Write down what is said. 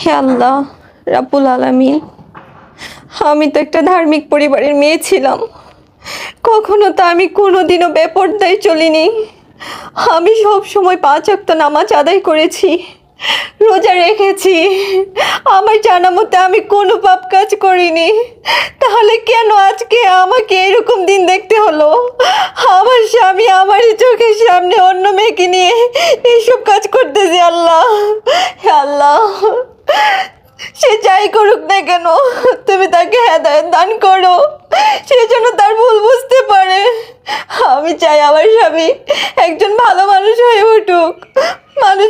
হে আল্লাহ রাব্বুল আলামিন, আমি তো একটা ধার্মিক পরিবারের মেয়ে ছিলাম, কখনো তো আমি কোনোদিনও বেপরদায় চলিনি। আমি সব সময় 5 ওয়াক্ত নামাজ আদায় করেছি, রোজা রেখেছি, আমার জানা মতে আমি কোনো পাপ কাজ করিনি। তাহলে কেন আজকে আমাকে এরকম দিন দেখতে হলো? আমার স্বামী আমারই চোখের সামনে অন্য মেয়েকে নিয়ে এইসব কাজ করতেছে। আল্লাহ, হে আল্লাহ, সে যাই করুক না কেন, তুমি তাকে হেদায়েত দান করো, সে যেন তার ভুল বুঝতে পারে। আমি চাই আমার স্বামী একজন ভালো মানুষ হয়ে উঠুক, মানুষ